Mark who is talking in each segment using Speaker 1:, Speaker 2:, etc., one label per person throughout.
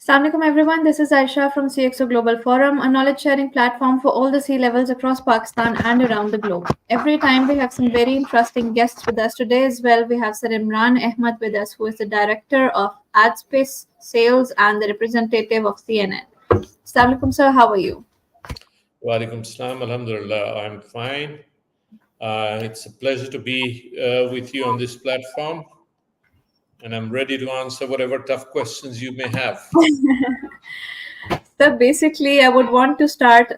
Speaker 1: Assalamualaikum everyone, this is Ayesha from CxO Global Forum, a knowledge sharing platform for all the C levels across Pakistan and around the globe. Every time we have some very interesting guests with us. Today as well, we have Sir Imran Ahmad with us, who is the director of Adspace Sales and the representative of CNN. Assalamualaikum sir, how are you?
Speaker 2: Walaikum salam, alhamdulillah, I'm fine. It's a pleasure to be with you on this platform, and I'm ready to answer whatever tough questions you may have.
Speaker 1: So basically, I would want to start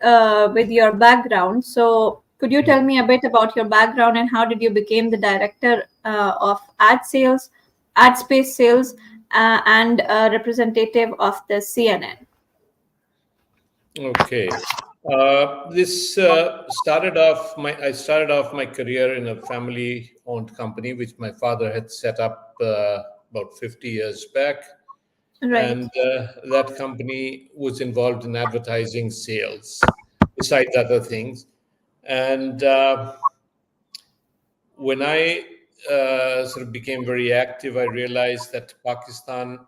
Speaker 1: with your background. So could you tell me a bit about your background and how did you become the director of ad space sales, and representative of the CNN?
Speaker 2: Okay. This started off I started off my career in a family-owned company, which my father had set up about 50 years back.
Speaker 1: Right.
Speaker 2: And that company was involved in advertising sales, besides other things. And when I sort of became very active, I realized that Pakistan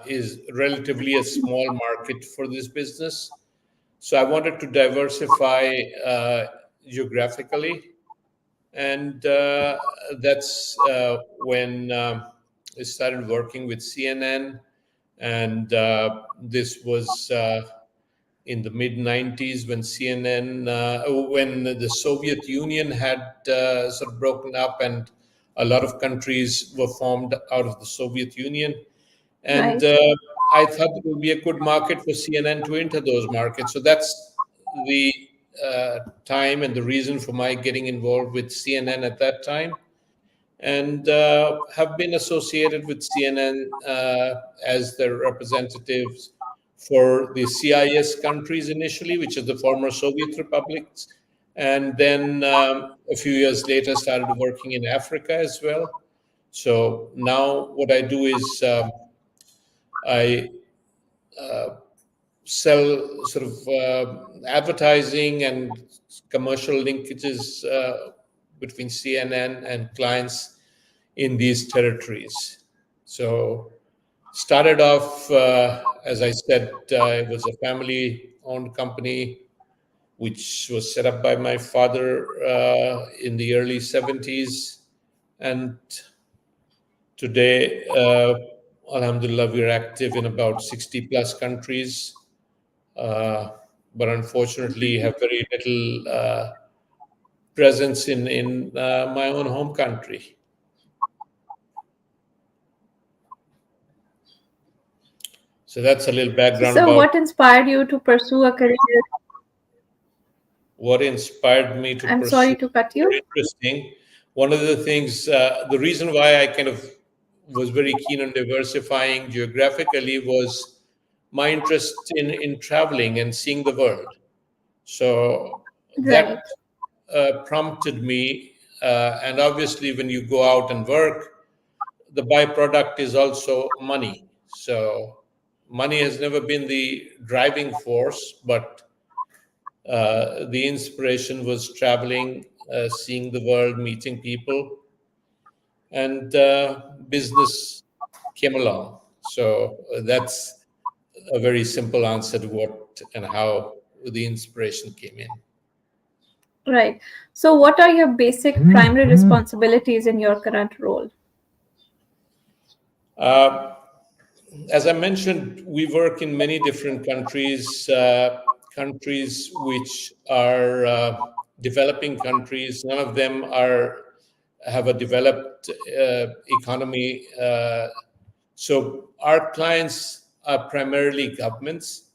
Speaker 2: is relatively a small market for this business. So I wanted to diversify geographically. And that's when I started working with CNN. And this was in the mid 90s when when the Soviet Union had sort of broken up and a lot of countries were formed out of the Soviet Union. And
Speaker 1: Right.
Speaker 2: I thought it would be a good market for CNN to enter those markets. So that's the time and the reason for my getting involved with CNN at that time. And have been associated with CNN as their representatives for the CIS countries initially, which is the former Soviet republics. And then a few years later, started working in Africa as well. So now what I do is I sell sort of advertising and commercial linkages between CNN and clients in these territories. So started off, as I said, it was a family-owned company, which was set up by my father in the early 70s. And today, alhamdulillah, we're active in about 60 plus countries, but unfortunately have very little presence in my own home country. So that's a little background
Speaker 1: So
Speaker 2: about
Speaker 1: what inspired you to pursue a career?
Speaker 2: what inspired me to
Speaker 1: I'm
Speaker 2: pursue.
Speaker 1: sorry to cut you.
Speaker 2: Very interesting. One of the things, the reason why I kind of was very keen on diversifying geographically was my interest in traveling and seeing the world. So
Speaker 1: Right.
Speaker 2: that prompted me, and obviously when you go out and work, the byproduct is also money. So money has never been the driving force, but the inspiration was traveling, seeing the world, meeting people, and business came along. So that's a very simple answer to what and how the inspiration came in.
Speaker 1: Right. So what are your basic primary responsibilities in your current role?
Speaker 2: Uh, as I mentioned, we work in many different countries, countries which are developing countries. None of them have a developed economy. So our clients are primarily governments.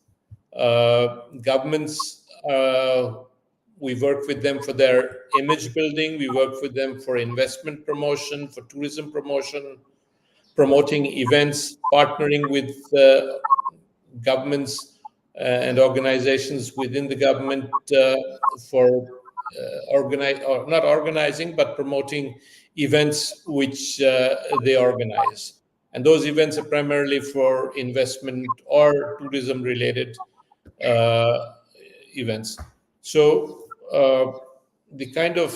Speaker 2: Governments, we work with them for their image building. We work with them for investment promotion, for tourism promotion, promoting events, partnering with governments and organizations within the government for not organizing, but promoting events which they organize. And those events are primarily for investment or tourism related events. So the kind of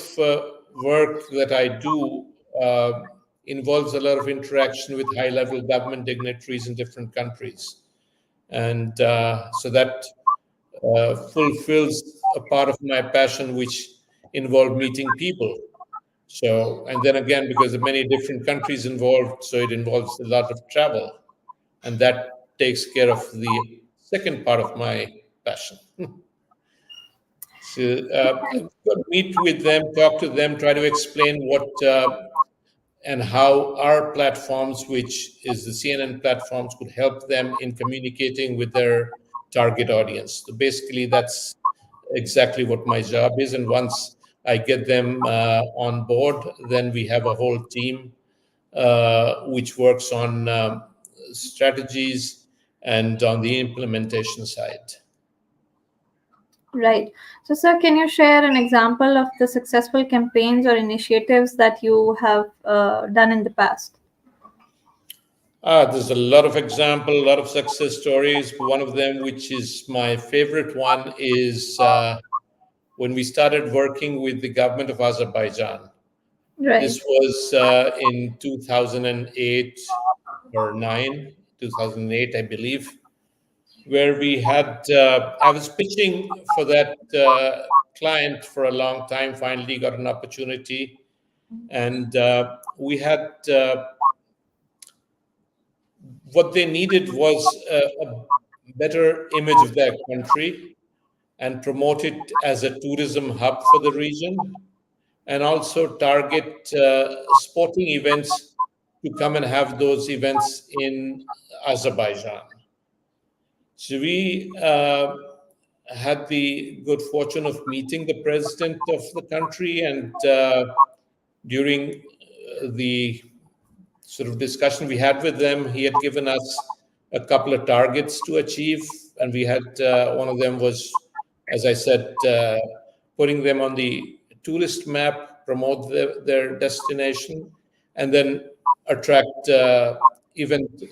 Speaker 2: work that I do involves a lot of interaction with high-level government dignitaries in different countries. And so that fulfills a part of my passion, which involved meeting people. So, and then again, because of many different countries involved, so it involves a lot of travel, and that takes care of the second part of my passion. So, meet with them, talk to them, try to explain what and how our platforms, which is the CNN platforms, could help them in communicating with their target audience. So basically, that's exactly what my job is. And once I get them on board, then we have a whole team which works on strategies and on the implementation side.
Speaker 1: Right. So, sir, can you share an example of the successful campaigns or initiatives that you have done in the past?
Speaker 2: There's a lot of example, a lot of success stories. One of them, which is my favorite one, is when we started working with the government of Azerbaijan.
Speaker 1: Right.
Speaker 2: This was in 2008 or 9, 2008, I believe, where we had, I was pitching for that client for a long time, finally got an opportunity. And we had, what they needed was a better image of their country and promote it as a tourism hub for the region, and also target sporting events to come and have those events in Azerbaijan. So we had the good fortune of meeting the president of the country, and during the sort of discussion we had with them, he had given us a couple of targets to achieve, and we had one of them was, as I said, putting them on the tourist map, promote their destination, and then attract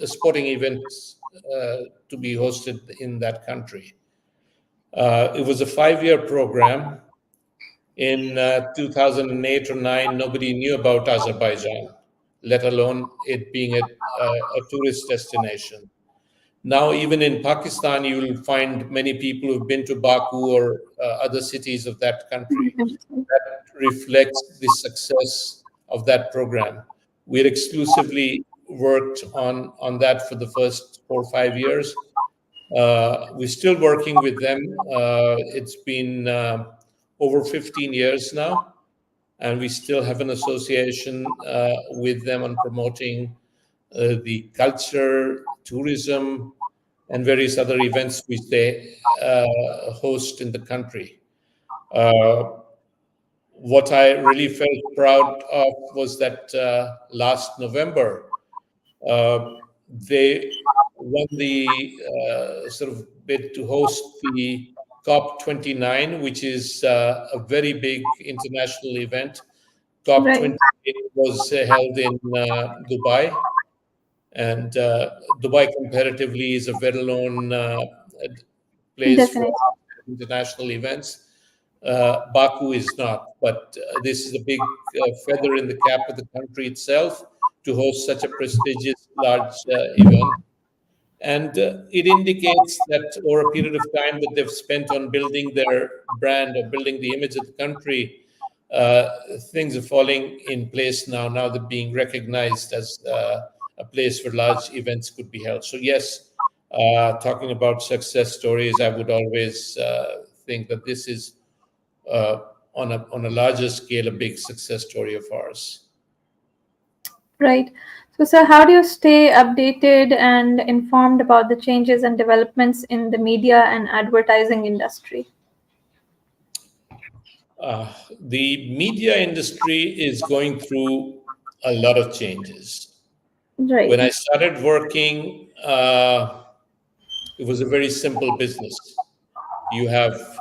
Speaker 2: sporting events to be hosted in that country. It was a 5-year program. In 2008 or 9, nobody knew about Azerbaijan, let alone it being a tourist destination. Now, even in Pakistan, you will find many people who've been to Baku or other cities of that country. That reflects the success of that program. We had exclusively worked on that for the first 4 or 5 years. We're still working with them. It's been over 15 years now, and we still have an association with them on promoting the culture, tourism, and various other events which they host in the country. What I really felt proud of was that last November, they won the sort of bid to host the COP29, which is a very big international event.
Speaker 1: Right.
Speaker 2: COP28 was held in Dubai, and Dubai comparatively is a well-known place for
Speaker 1: Definitely.
Speaker 2: international events. Baku is not, but this is a big feather in the cap of the country itself to host such a prestigious large event. And it indicates that over a period of time that they've spent on building their brand or building the image of the country, things are falling in place now. Now they're being recognized as a place where large events could be held. So yes, talking about success stories, I would always think that this is on a larger scale a big success story of ours.
Speaker 1: Right. So, sir, how do you stay updated and informed about the changes and developments in the media and advertising industry?
Speaker 2: The media industry is going through a lot of changes.
Speaker 1: Right.
Speaker 2: When I started working, it was a very simple business. You have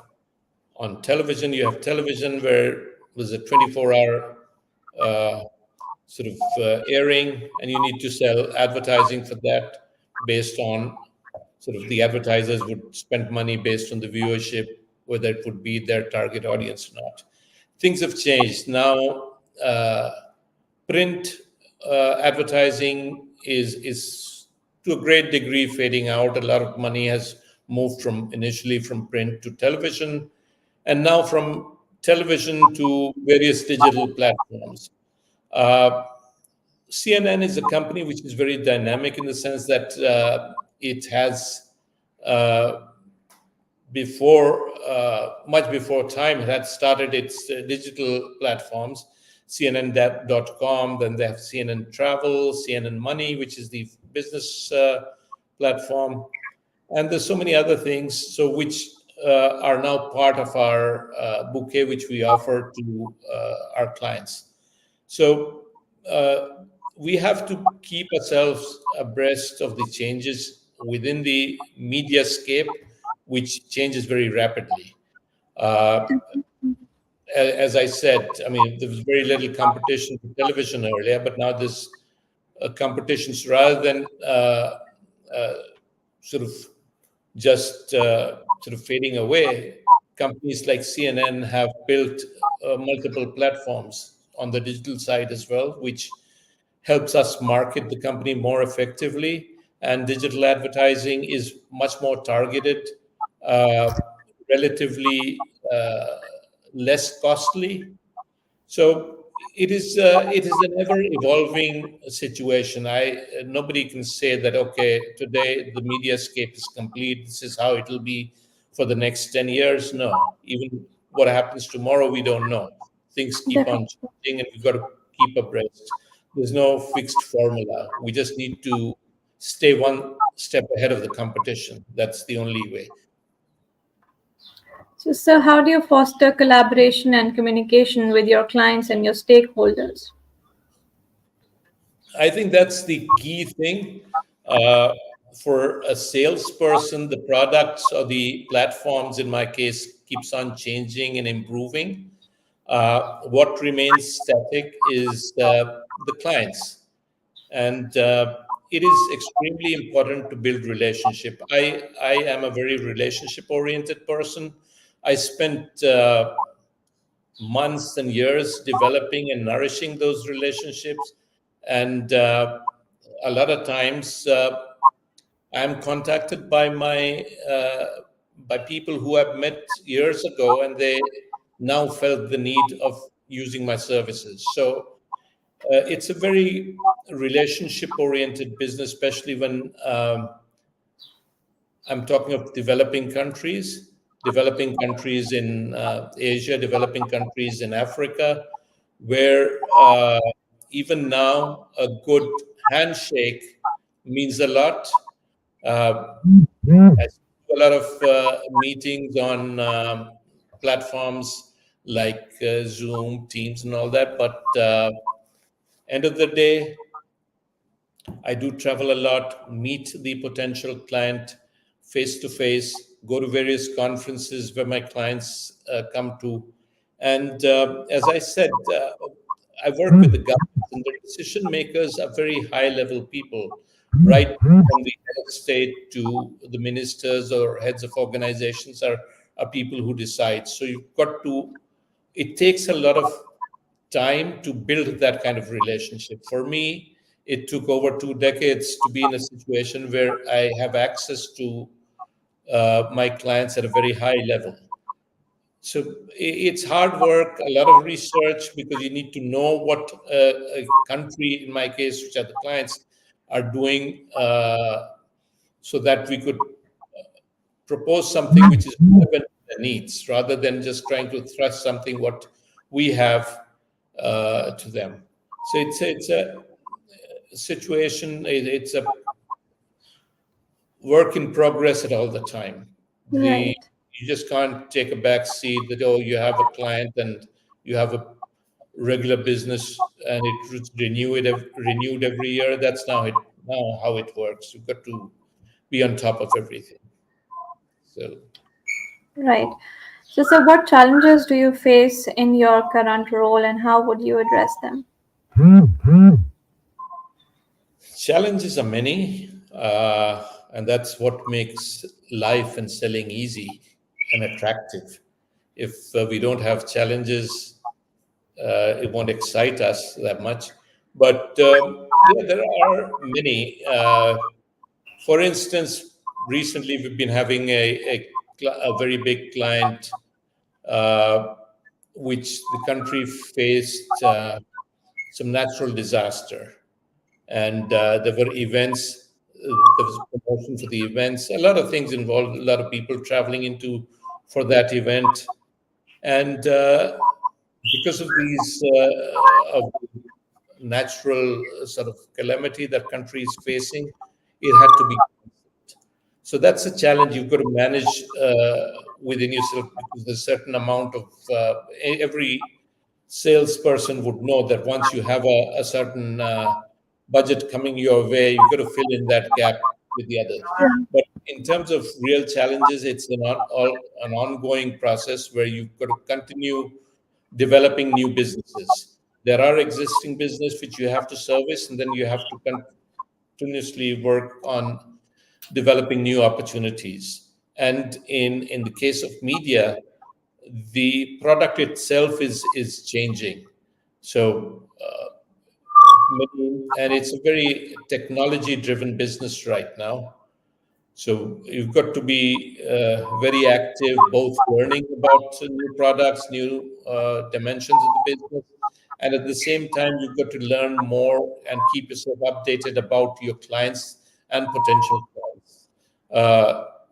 Speaker 2: on television, you have television where it was a 24-hour sort of airing, and you need to sell advertising for that based on sort of the advertisers would spend money based on the viewership, whether it would be their target audience or not. Things have changed. Now, print advertising is to a great degree fading out. A lot of money has moved from initially from print to television, and now from television to various digital platforms. Uh, CNN is a company which is very dynamic in the sense that it has much before time, it had started its digital platforms, CNN.com, then they have CNN Travel, CNN Money, which is the business platform, and there's so many other things, so which are now part of our bouquet, which we offer to our clients. So we have to keep ourselves abreast of the changes within the mediascape, which changes very rapidly. Uh, as I said, I mean, there was very little competition for television earlier, but now there's competitions rather than sort of just sort of fading away. Companies like CNN have built multiple platforms on the digital side as well, which helps us market the company more effectively. And digital advertising is much more targeted, uh, relatively less costly. So it is an ever evolving situation. Nobody can say that, okay, today the mediascape is complete. This is how it will be for the next 10 years. No, even what happens tomorrow, we don't know. Things keep on
Speaker 1: Definitely.
Speaker 2: changing, and we've got to keep abreast. There's no fixed formula. We just need to stay one step ahead of the competition. That's the only way.
Speaker 1: So, how do you foster collaboration and communication with your clients and your stakeholders?
Speaker 2: I think that's the key thing. Uh, for a salesperson, the products or the platforms, in my case, keeps on changing and improving. What remains static is the clients, and it is extremely important to build relationship. I am a very relationship oriented person. I spent months and years developing and nourishing those relationships, and a lot of times I'm contacted by my by people who I've met years ago, and they now felt the need of using my services. So it's a very relationship oriented business, especially when I'm talking of developing countries in Asia, developing countries in Africa, where even now a good handshake means a lot. Uh, I do a lot of meetings on platforms like Zoom, Teams, and all that. But end of the day, I do travel a lot, meet the potential client face to face, go to various conferences where my clients come to. And as I said, I work with the government, and the decision makers are very high level people, right from the head of state to the ministers or heads of organizations are people who decide. So you've got to, it takes a lot of time to build that kind of relationship. For me, it took over 2 decades to be in a situation where I have access to my clients at a very high level. So it's hard work, a lot of research, because you need to know what a country, in my case, which are the clients, are doing, so that we could propose something which is relevant to their needs, rather than just trying to thrust something what we have to them. So it's a situation. It's a work in progress at all the time. The
Speaker 1: Right.
Speaker 2: You just can't take a back seat that, oh, you have a client and you have a regular business and it's renewed every year. That's now how it works. You've got to be on top of everything. So
Speaker 1: Right. So, what challenges do you face in your current role and how would you address them?
Speaker 2: challenges are many, and that's what makes life and selling easy and attractive. If we don't have challenges, it won't excite us that much. But yeah, there are many. For instance, recently we've been having a very big client, which the country faced some natural disaster, and there were events. There was promotion for the events. A lot of things involved. A lot of people traveling into for that event, and because of these of the natural sort of calamity that country is facing, it had to be. So that's a challenge you've got to manage within yourself, because there's a certain amount of every salesperson would know that once you have a certain budget coming your way, you've got to fill in that gap with the others. But in terms of real challenges, it's an ongoing process where you've got to continue developing new businesses. There are existing business which you have to service, and then you have to continuously work on developing new opportunities. And in the case of media, the product itself is changing. So and it's a very technology driven business right now. So you've got to be very active, both learning about new products, new dimensions of the business, and at the same time, you've got to learn more and keep yourself updated about your clients and potential clients.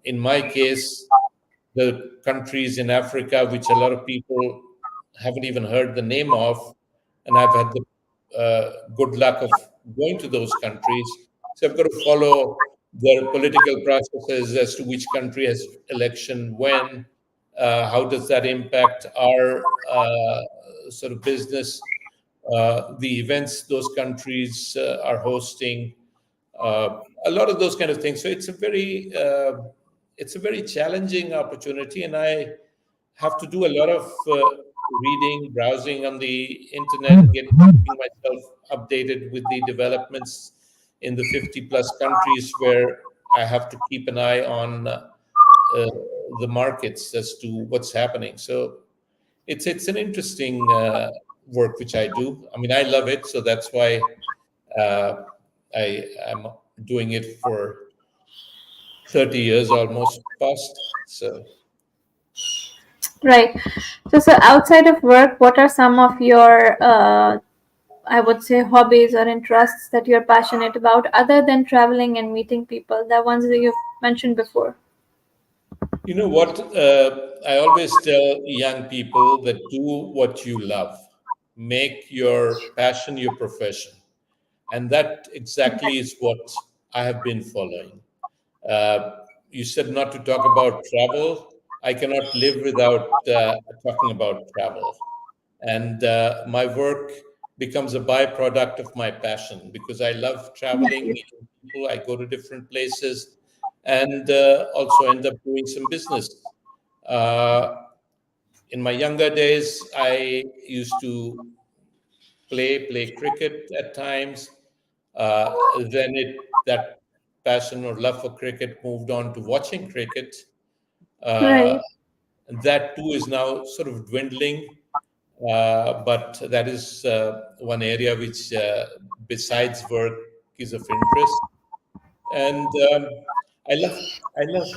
Speaker 2: In my case, the countries in Africa, which a lot of people haven't even heard the name of, and I've had the good luck of going to those countries. So I've got to follow their political processes as to which country has election when, how does that impact our sort of business, the events those countries are hosting, a lot of those kind of things. So it's a very challenging opportunity, and I have to do a lot of reading, browsing on the internet, keeping myself updated with the developments in the 50 plus countries where I have to keep an eye on the markets as to what's happening. So it's an interesting work which I do. I mean, I love it, so that's why I am doing it for 30 years almost past. So.
Speaker 1: Right. So outside of work, what are some of your, I would say, hobbies or interests that you're passionate about, other than traveling and meeting people, the ones that you've mentioned before?
Speaker 2: You know what? I always tell young people that do what you love, make your passion your profession. And that exactly is what I have been following. You said not to talk about travel. I cannot live without talking about travel. And my work becomes a byproduct of my passion, because I love traveling, meeting people. I go to different places and also end up doing some business. In my younger days, I used to play cricket at times. Then that passion or love for cricket moved on to watching cricket.
Speaker 1: Right.
Speaker 2: And that too is now sort of dwindling. But that is one area which, besides work, is of interest. And I love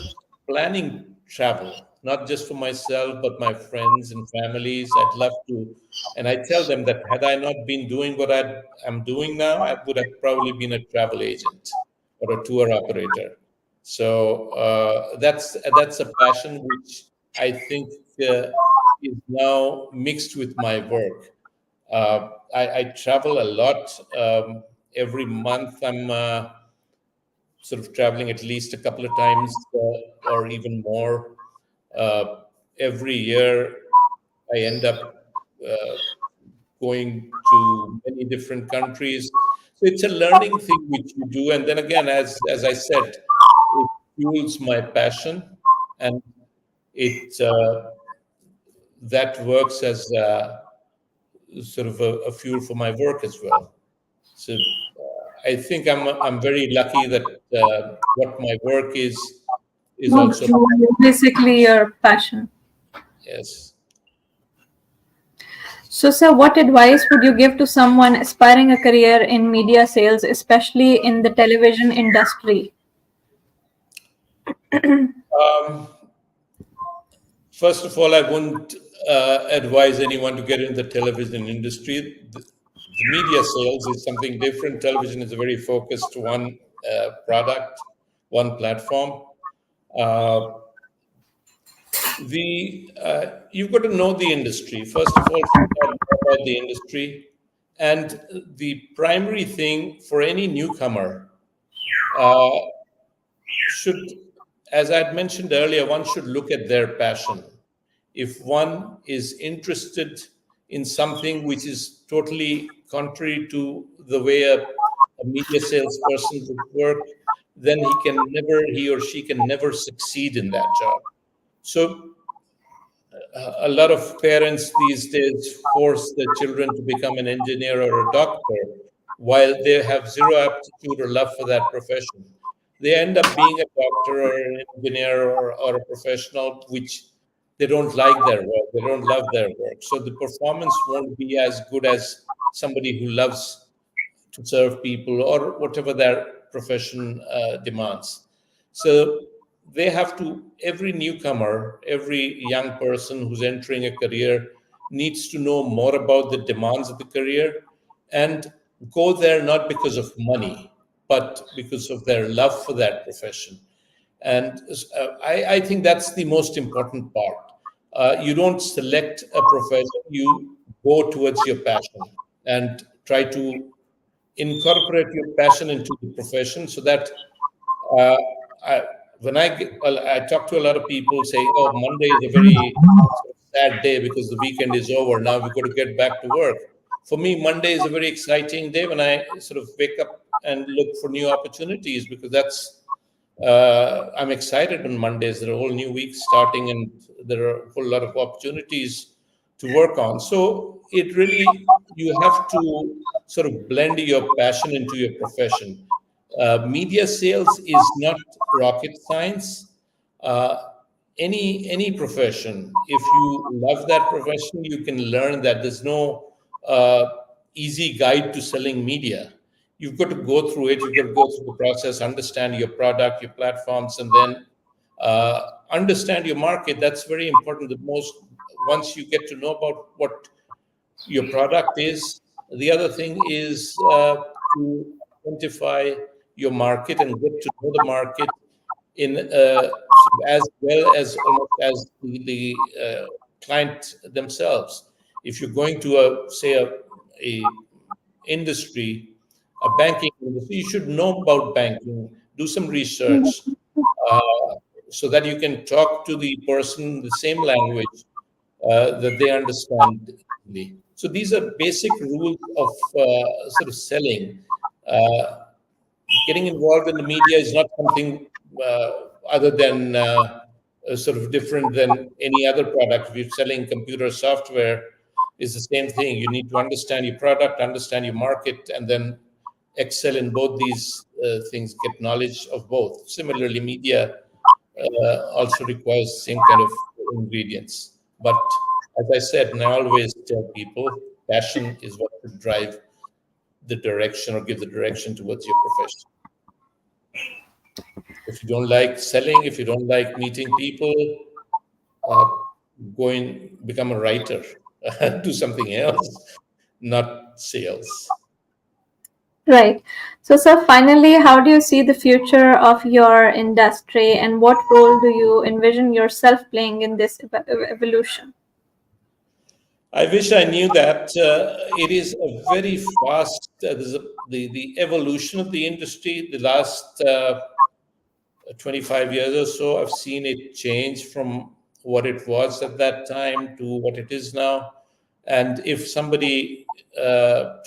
Speaker 2: planning travel, not just for myself, but my friends and families. I'd love to, and I tell them that had I not been doing what I'm doing now, I would have probably been a travel agent or a tour operator. So that's a passion which I think is now mixed with my work. I travel a lot. Every month, I'm sort of traveling at least a couple of times or even more. Every year, I end up going to many different countries. So it's a learning thing which you do. And then again, as I said, it fuels my passion, and it that works as sort of a fuel for my work as well. So I think I'm very lucky that what my work is also.
Speaker 1: Basically your passion.
Speaker 2: Yes.
Speaker 1: So, sir, what advice would you give to someone aspiring a career in media sales, especially in the television industry?
Speaker 2: First of all, I wouldn't advise anyone to get in the television industry. The media sales is something different. Television is a very focused one product, one platform. Uh, you've got to know the industry. First of all, find out more about the industry. And the primary thing for any newcomer uh, should, as I had mentioned earlier, one should look at their passion. If one is interested in something which is totally contrary to the way a media salesperson would work, then he or she can never succeed in that job. So a lot of parents these days force their children to become an engineer or a doctor while they have zero aptitude or love for that profession. They end up being a doctor or an engineer or a professional which they don't like their work, they don't love their work. So the performance won't be as good as somebody who loves to serve people or whatever their profession demands. So they have to, every newcomer, every young person who's entering a career needs to know more about the demands of the career and go there not because of money, but because of their love for that profession. And I think that's the most important part. You don't select a profession, you go towards your passion and try to incorporate your passion into the profession so that uh, I, well, I talk to a lot of people saying, oh, Monday is a very sad day because the weekend is over. Now we've got to get back to work. For me, Monday is a very exciting day when I sort of wake up and look for new opportunities because I'm excited on Mondays. There are a whole new week starting and there are a whole lot of opportunities to work on. So it really, you have to sort of blend your passion into your profession. Media sales is not rocket science. Uh, any profession, if you love that profession, you can learn that. There's no easy guide to selling media. You've got to go through it. You've got to go through the process, understand your product, your platforms, and then understand your market. That's very important. The most, once you get to know about what your product is, the other thing is to identify your market and get to know the market in as well as almost as the client themselves. If you're going to a industry, a banking industry, you should know about banking, do some research, uh, so that you can talk to the person the same language that they understand. So these are basic rules of sort of selling. Getting involved in the media is not something other than sort of different than any other product. If you're selling computer software, is the same thing. You need to understand your product, understand your market, and then excel in both these things, get knowledge of both. Similarly, media also requires same kind of ingredients. But as I said, and I always tell people, passion is what will drive the direction or give the direction towards your profession. If you don't like selling, if you don't like meeting people, uh, go and become a writer, do something else, not sales.
Speaker 1: Right. So, sir, finally, how do you see the future of your industry and what role do you envision yourself playing in this evolution?
Speaker 2: I wish I knew that. It is a very fast, the evolution of the industry, the last 25 years or so, I've seen it change from what it was at that time to what it is now. And if somebody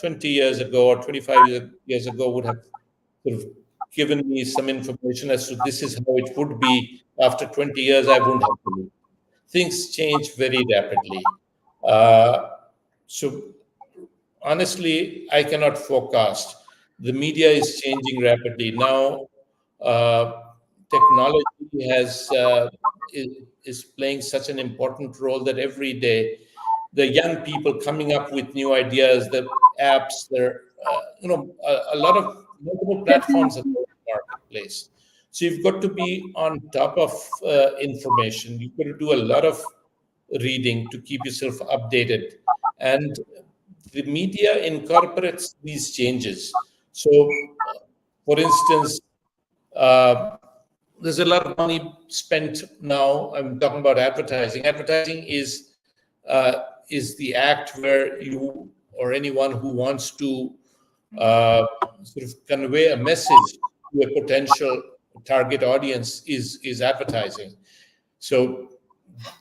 Speaker 2: 20 years ago or 25 years ago would have sort of given me some information as to this is how it would be after 20 years, I wouldn't have believed. Things change very rapidly. So honestly, I cannot forecast. The media is changing rapidly now. Technology is playing such an important role that every day the young people coming up with new ideas, the apps, there, a lot of multiple platforms in the marketplace. So you've got to be on top of information. You've got to do a lot of reading to keep yourself updated. And the media incorporates these changes. So, for instance, there's a lot of money spent now. I'm talking about advertising. Advertising is the act where you or anyone who wants to sort of convey a message to a potential target audience is advertising. So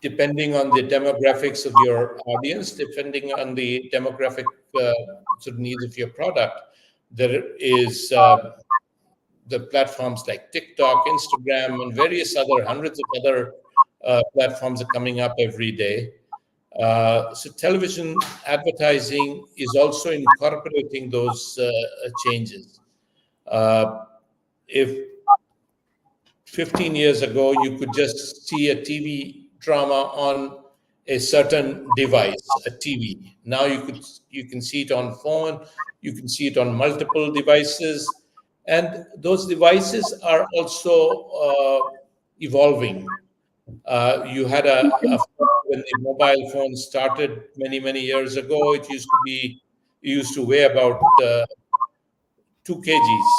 Speaker 2: depending on the demographics of your audience, depending on the demographic sort of needs of your product, there is the platforms like TikTok, Instagram, and various other hundreds of other platforms are coming up every day. So television advertising is also incorporating those changes. If 15 years ago you could just see a TV drama on a certain device, a TV. Now you can see it on phone, you can see it on multiple devices, and those devices are also evolving. You had when the mobile phone started many years ago, it used to weigh about 2 kgs.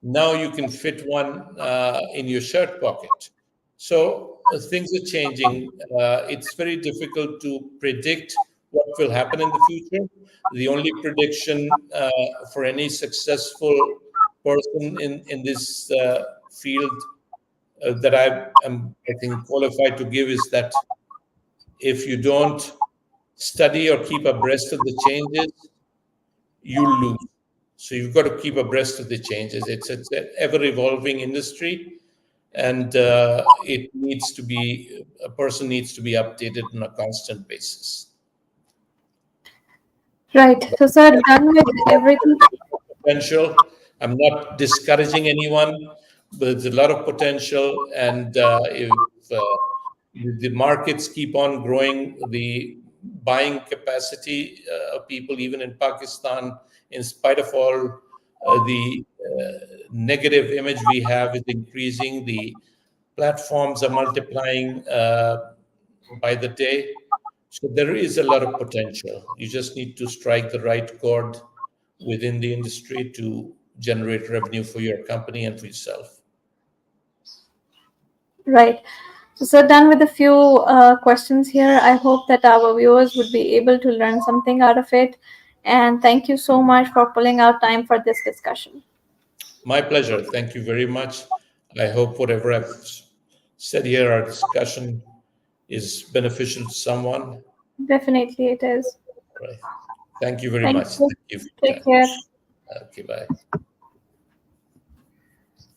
Speaker 2: Now you can fit one in your shirt pocket. So things are changing. It's very difficult to predict what will happen in the future. The only prediction for any successful person in this field that I think qualified to give is that if you don't study or keep abreast of the changes, you lose. So you've got to keep abreast of the changes. It's an ever-evolving industry, and a person needs to be updated on a constant basis.
Speaker 1: Right. So, sir, done with everything.
Speaker 2: Potential. I'm not discouraging anyone, but there's a lot of potential, and if the markets keep on growing, the buying capacity of people, even in Pakistan, in spite of all the negative image we have, is increasing. The platforms are multiplying by the day. So there is a lot of potential. You just need to strike the right chord within the industry to generate revenue for your company and for yourself.
Speaker 1: Right. So, done with a few questions here. I hope that our viewers would be able to learn something out of it. And thank you so much for pulling out time for this discussion.
Speaker 2: My pleasure. Thank you very much. I hope whatever I've said here, our discussion is beneficial to someone.
Speaker 1: Definitely, it is.
Speaker 2: Right. Thank you very
Speaker 1: Thank
Speaker 2: much.
Speaker 1: you.
Speaker 2: Thank you for your
Speaker 1: Take
Speaker 2: time.
Speaker 1: care.
Speaker 2: Okay, bye.